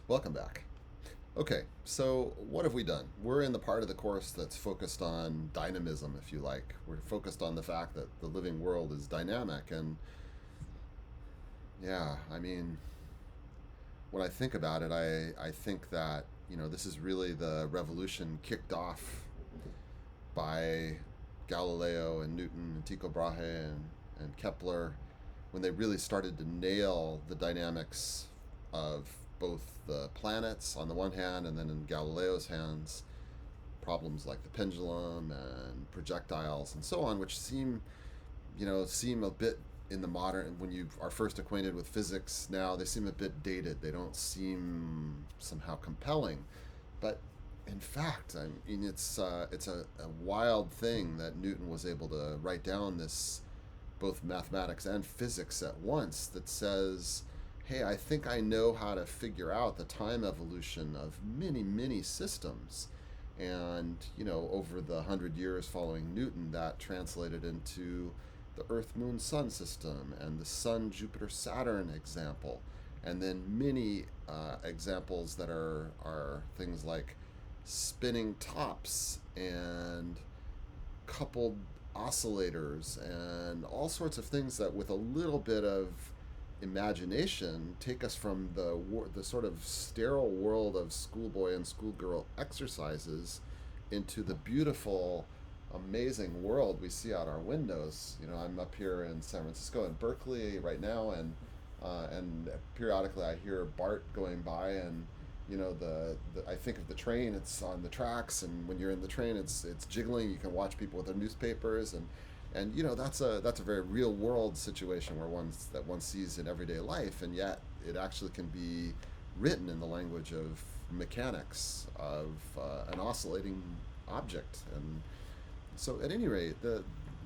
Welcome back. Okay, so what have we done? We're in the part of the course that's focused on dynamism, if you like. We're focused on the fact that the living world is dynamic. And yeah, I mean, when I think about it, I think that, this is really the revolution kicked off by Galileo and Newton and Tycho Brahe and Kepler when they really started to nail the dynamics of both the planets on the one hand, and then in Galileo's hands, problems like the pendulum and projectiles and so on, which seem a bit in the modern, when you are first acquainted with physics now, they seem a bit dated. They don't seem somehow compelling. But in fact, I mean, it's a wild thing that Newton was able to write down this both mathematics and physics at once that says, hey, I think I know how to figure out the time evolution of many, many systems. And, over the 100 years following Newton, that translated into the Earth Moon Sun system and the Sun Jupiter Saturn example. And then many examples that are things like spinning tops and coupled oscillators and all sorts of things that, with a little bit of imagination, take us from the sort of sterile world of schoolboy and schoolgirl exercises into the beautiful, amazing world we see out our windows. I'm up here in San Francisco in Berkeley right now, and periodically I hear BART going by, and I think of the train. It's on the tracks, and when you're in the train, it's jiggling. You can watch people with their newspapers, and that's a very real world situation where one sees in everyday life, and yet it actually can be written in the language of mechanics of an oscillating object. And so, at any rate,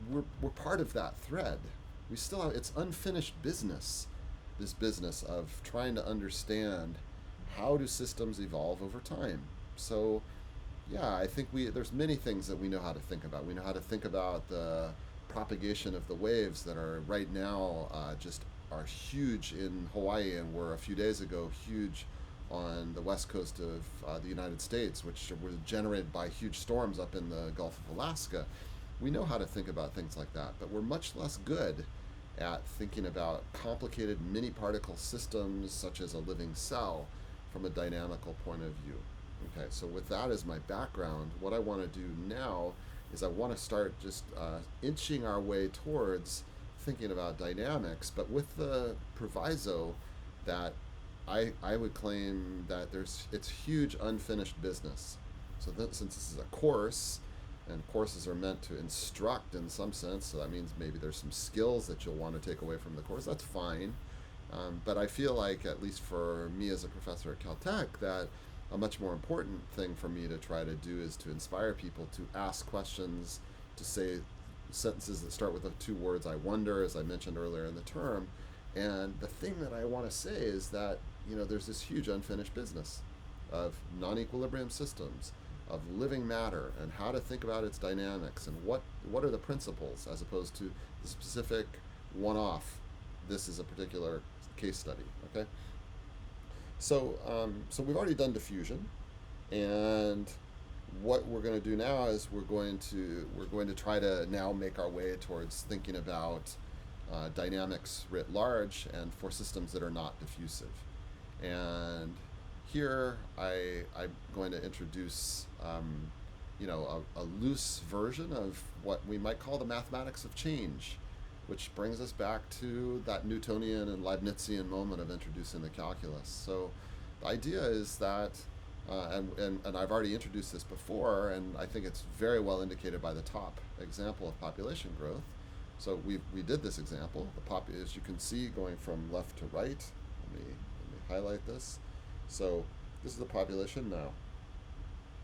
we're part of that thread. We still have, it's unfinished business. This business of trying to understand how do systems evolve over time. So, yeah, I think there's many things that we know how to think about. We know how to think about the propagation of the waves that are right now just are huge in Hawaii, and were a few days ago huge on the west coast of the United States, which were generated by huge storms up in the Gulf of Alaska. We know how to think about things like that, but we're much less good at thinking about complicated mini particle systems such as a living cell from a dynamical point of view. Okay, so with that as my background, what I want to do now is I want to start just inching our way towards thinking about dynamics, but with the proviso that I would claim that it's huge unfinished business. So that, since this is a course, and courses are meant to instruct in some sense, so that means maybe there's some skills that you'll want to take away from the course. That's fine. But I feel like, at least for me as a professor at Caltech, that a much more important thing for me to try to do is to inspire people to ask questions, to say sentences that start with the two words "I wonder," as I mentioned earlier in the term. And the thing that I want to say is that there's this huge unfinished business of non-equilibrium systems, of living matter, and how to think about its dynamics, and what are the principles, as opposed to the specific one-off. This is a particular case study. Okay. So we've already done diffusion, and what we're going to do now is we're going to try to now make our way towards thinking about dynamics writ large, and for systems that are not diffusive. And here I'm going to introduce a loose version of what we might call the mathematics of change, which brings us back to that Newtonian and Leibnizian moment of introducing the calculus. So the idea is that, and I've already introduced this before, and I think it's very well indicated by the top example of population growth. So we did this example. As you can see, going from left to right. Let me highlight this. So this is the population now.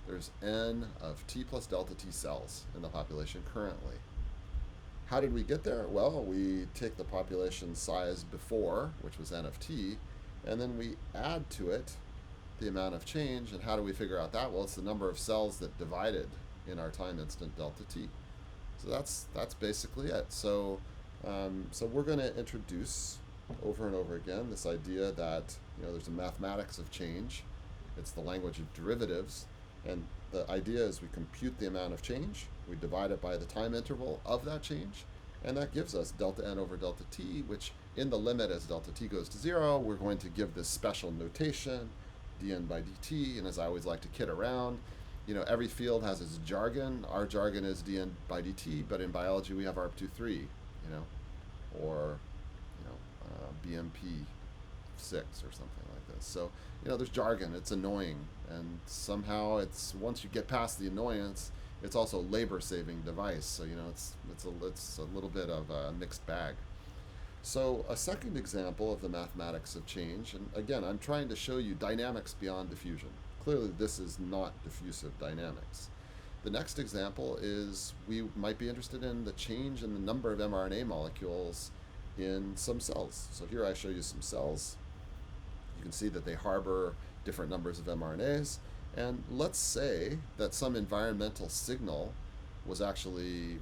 There's n of t plus delta t cells in the population currently. How did we get there? Well, we take the population size before, which was n of t, and then we add to it the amount of change. And how do we figure out that? Well, it's the number of cells that divided in our time instant delta t. So that's basically it. So we're going to introduce over and over again, this idea that there's a mathematics of change. It's the language of derivatives, and the idea is we compute the amount of change, we divide it by the time interval of that change, and that gives us delta n over delta t, which in the limit as delta t goes to 0, we're going to give this special notation, dn by dt, and as I always like to kid around, every field has its jargon. Our jargon is dn by dt, but in biology we have ARP23, or BMP 6 or something like this. So there's jargon. It's annoying, and somehow once you get past the annoyance, it's also a labor-saving device. So it's a little bit of a mixed bag. So a second example of the mathematics of change, and again, I'm trying to show you dynamics beyond diffusion. Clearly, this is not diffusive dynamics. The next example is we might be interested in the change in the number of mRNA molecules in some cells. So here I show you some cells. You can see that they harbor different numbers of mRNAs. And let's say that some environmental signal was actually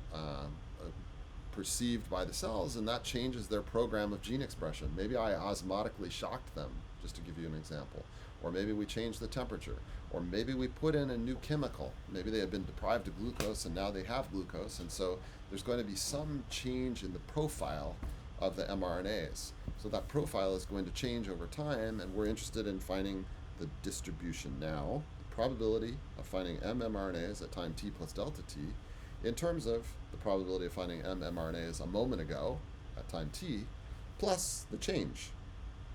perceived by the cells, and that changes their program of gene expression. Maybe I osmotically shocked them, just to give you an example. Or maybe we changed the temperature. Or maybe we put in a new chemical. Maybe they had been deprived of glucose and now they have glucose, and so there's going to be some change in the profile of the mRNAs. So that profile is going to change over time, and we're interested in finding the distribution now, the probability of finding mRNAs at time t plus delta t, in terms of the probability of finding mRNAs a moment ago at time t, plus the change.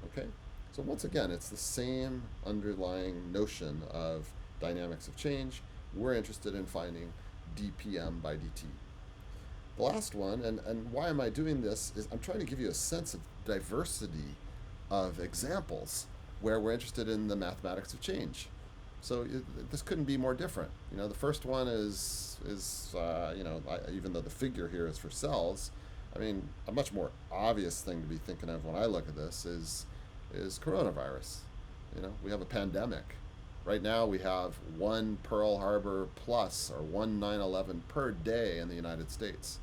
Okay? So once again, it's the same underlying notion of dynamics of change. We're interested in finding dpm by dt. The last one, and why am I doing this, is I'm trying to give you a sense of diversity of examples where we're interested in the mathematics of change. So this couldn't be more different. The first one is even though the figure here is for cells, a much more obvious thing to be thinking of when I look at this is coronavirus. We have a pandemic. Right now we have one Pearl Harbor plus, or one 9/11 per day in the United States.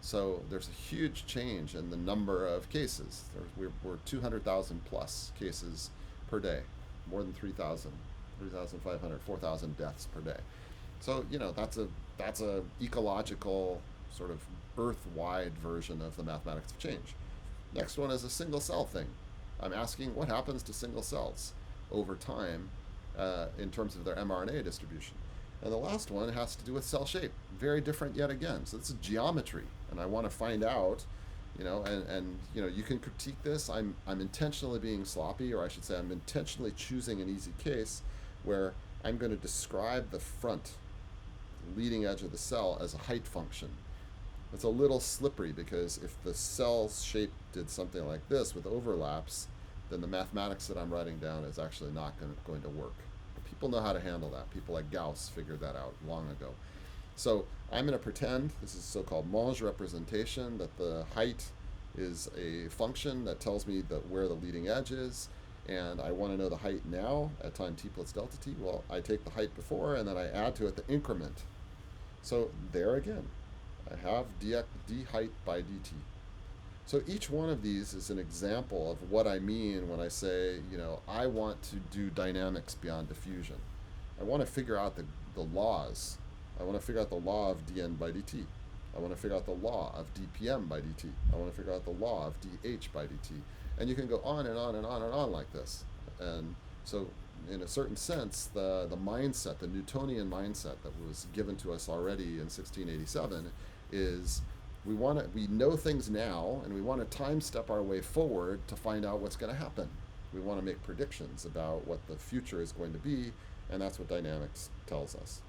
So there's a huge change in the number of cases. We're 200,000 plus cases per day, more than 3,000, 3,500, 4,000 deaths per day. So that's a ecological sort of Earth-wide version of the mathematics of change. Next one is a single cell thing. I'm asking what happens to single cells over time in terms of their mRNA distribution. And the last one has to do with cell shape. Very different yet again. So this is geometry, and I want to find out, you can critique this. I'm intentionally being sloppy, or I should say I'm intentionally choosing an easy case where I'm going to describe the front, leading edge of the cell as a height function. It's a little slippery because if the cell shape did something like this with overlaps, then the mathematics that I'm writing down is actually not going to work. People know how to handle that. People like Gauss figured that out long ago. So I'm going to pretend, this is so-called Monge representation, that the height is a function that tells me where the leading edge is, and I want to know the height now at time t plus delta t. Well, I take the height before, and then I add to it the increment. So there again, I have d height by dt. So each one of these is an example of what I mean when I say, I want to do dynamics beyond diffusion. I want to figure out the laws. I want to figure out the law of dn by dt. I want to figure out the law of dpm by dt. I want to figure out the law of dh by dt. And you can go on and on and on and on like this. And so in a certain sense, the mindset, the Newtonian mindset that was given to us already in 1687 is we know things now, and we want to time step our way forward to find out what's going to happen. We want to make predictions about what the future is going to be, and that's what dynamics tells us.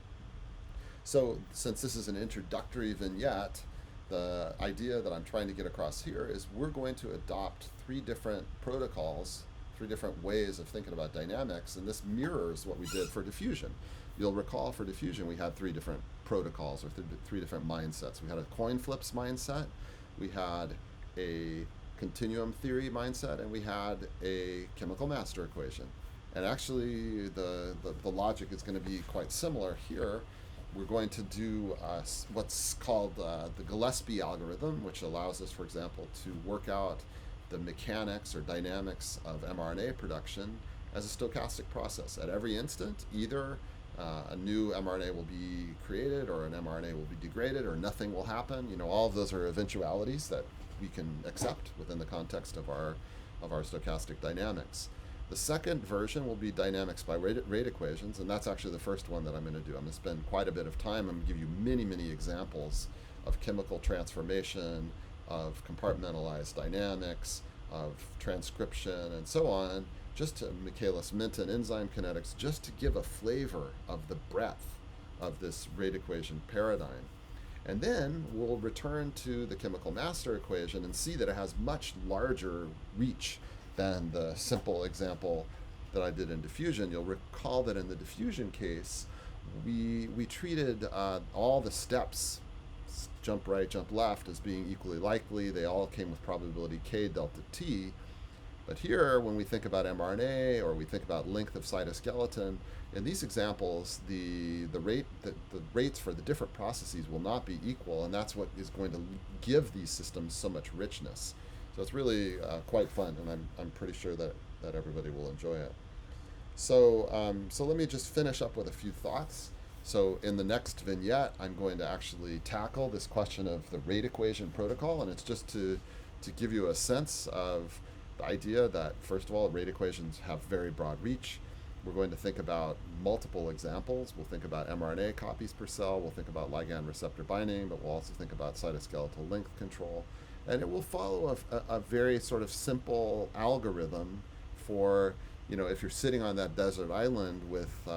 So since this is an introductory vignette, the idea that I'm trying to get across here is we're going to adopt three different protocols, three different ways of thinking about dynamics, and this mirrors what we did for diffusion. You'll recall for diffusion we had three different protocols, or three different mindsets. We had a coin flips mindset, we had a continuum theory mindset, and we had a chemical master equation. And actually the logic is going to be quite similar here. We're going to do what's called the Gillespie algorithm, which allows us, for example, to work out the mechanics or dynamics of mRNA production as a stochastic process. At every instant, either a new mRNA will be created, or an mRNA will be degraded, or nothing will happen. All of those are eventualities that we can accept within the context of our stochastic dynamics. The second version will be dynamics by rate equations, and that's actually the first one that I'm going to do. I'm going to spend quite a bit of time. I'm going to give you many, many examples of chemical transformation, of compartmentalized dynamics, of transcription, and so on, just to Michaelis-Menten enzyme kinetics, just to give a flavor of the breadth of this rate equation paradigm. And then we'll return to the chemical master equation and see that it has much larger reach than the simple example that I did in diffusion. You'll recall that in the diffusion case, we treated all the steps, jump right, jump left, as being equally likely. They all came with probability k delta t. But here, when we think about mRNA, or we think about length of cytoskeleton, in these examples, the rates for the different processes will not be equal, and that's what is going to give these systems so much richness. So it's really quite fun, and I'm pretty sure that everybody will enjoy it. So let me just finish up with a few thoughts. So in the next vignette, I'm going to actually tackle this question of the rate equation protocol, and it's just to give you a sense of the idea that, first of all, rate equations have very broad reach. We're going to think about multiple examples. We'll think about mRNA copies per cell. We'll think about ligand receptor binding, but we'll also think about cytoskeletal length control. And it will follow a very sort of simple algorithm for, if you're sitting on that desert island with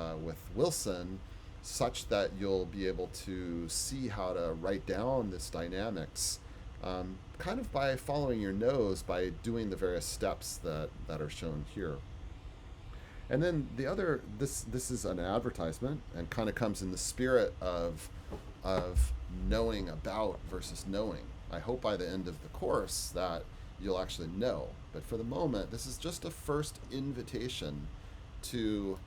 Wilson, such that you'll be able to see how to write down this dynamics kind of by following your nose, by doing the various steps that are shown here. And then the other, this is an advertisement, and kind of comes in the spirit of knowing about versus knowing. I hope by the end of the course that you'll actually know. But for the moment, this is just a first invitation to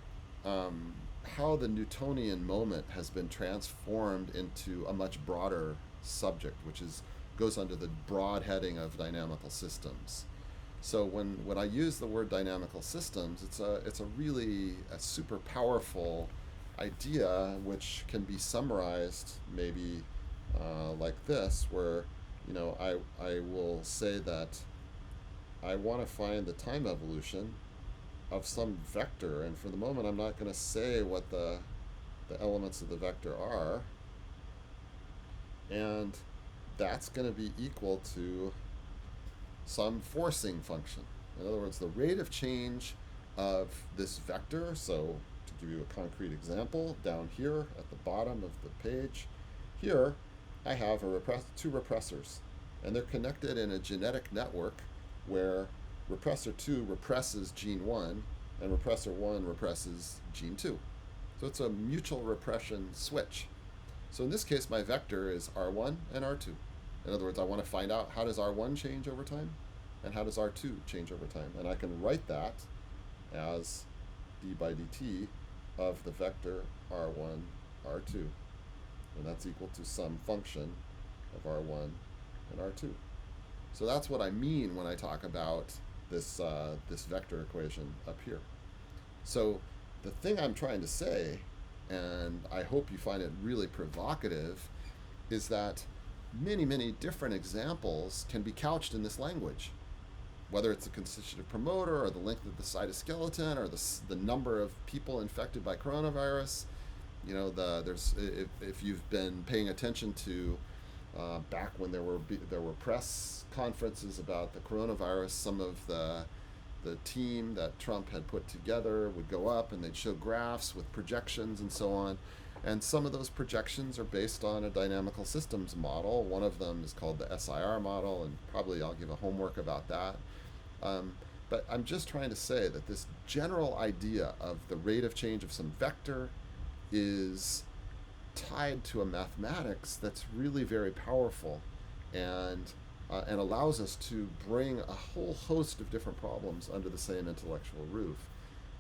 how the Newtonian moment has been transformed into a much broader subject, which goes under the broad heading of dynamical systems. So when I use the word dynamical systems, it's a really super powerful idea, which can be summarized maybe like this, where I will say that I want to find the time evolution of some vector, and for the moment I'm not going to say what the elements of the vector are, and that's going to be equal to some forcing function. In other words, the rate of change of this vector. So to give you a concrete example, down here at the bottom of the page, here I have two repressors, and they're connected in a genetic network where repressor 2 represses gene 1 and repressor 1 represses gene 2. So it's a mutual repression switch. So in this case, my vector is R1 and R2. In other words, I want to find out, how does R1 change over time and how does R2 change over time? And I can write that as d by dt of the vector R1, R2. And that's equal to some function of R1 and R2. So that's what I mean when I talk about this vector equation up here. So the thing I'm trying to say, and I hope you find it really provocative, is that many, many different examples can be couched in this language. Whether it's a constitutive promoter, or the length of the cytoskeleton, or the number of people infected by coronavirus. There's if you've been paying attention to back when there were press conferences about the coronavirus, some of the team that Trump had put together would go up and they'd show graphs with projections and so on. And some of those projections are based on a dynamical systems model. One of them is called the SIR model, and probably I'll give a homework about that. But I'm just trying to say that this general idea of the rate of change of some vector is tied to a mathematics that's really very powerful, and allows us to bring a whole host of different problems under the same intellectual roof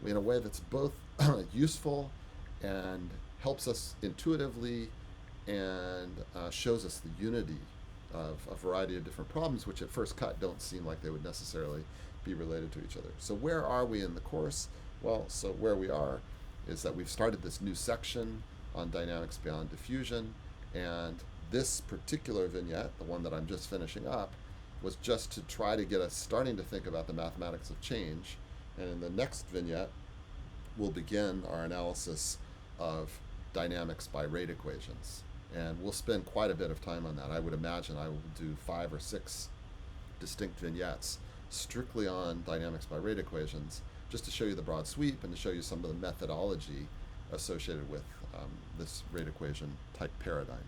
in a way that's both useful and helps us intuitively and shows us the unity of a variety of different problems, which at first cut don't seem like they would necessarily be related to each other. So where are we in the course? Well, so where we are is that we've started this new section on dynamics beyond diffusion, and this particular vignette, the one that I'm just finishing up, was just to try to get us starting to think about the mathematics of change. And in the next vignette, we'll begin our analysis of dynamics by rate equations. And we'll spend quite a bit of time on that. I would imagine I will do 5 or 6 distinct vignettes strictly on dynamics by rate equations, just to show you the broad sweep and to show you some of the methodology associated with this rate equation type paradigm.